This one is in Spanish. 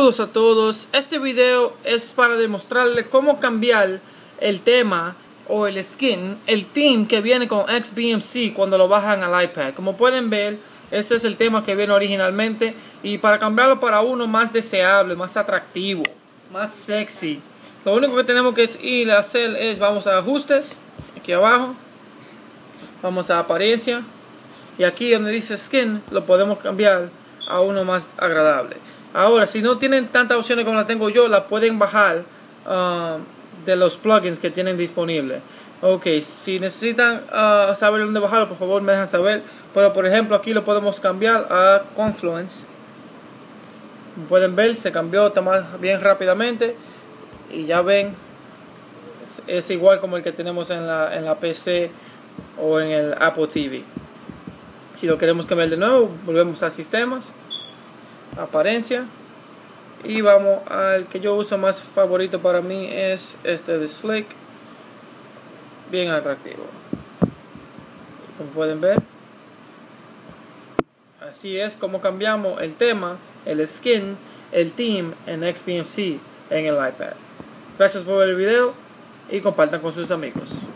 Saludos a todos. Este video es para demostrarles cómo cambiar el tema o el skin, el theme que viene con XBMC cuando lo bajan al iPad. Como pueden ver, este es el tema que viene originalmente, y para cambiarlo para uno más deseable, más atractivo, más sexy, lo único que tenemos que ir a hacer es, vamos a ajustes, aquí abajo, vamos a apariencia, y aquí donde dice skin lo podemos cambiar a uno más agradable. Ahora, si no tienen tantas opciones como la tengo yo, la pueden bajar de los plugins que tienen disponibles. Ok, si necesitan saber dónde bajarlo, por favor me dejan saber. Pero por ejemplo, aquí lo podemos cambiar a Confluence. Como pueden ver, se cambió bien rápidamente. Y ya ven, es igual como el que tenemos en la PC o en el Apple TV. Si lo queremos cambiar de nuevo, volvemos a sistemas, apariencia, y vamos al que yo uso más favorito para mí, es este de Slick, bien atractivo. Como pueden ver, así es como cambiamos el tema, el skin, el theme en XBMC en el iPad. Gracias por ver el video y compartan con sus amigos.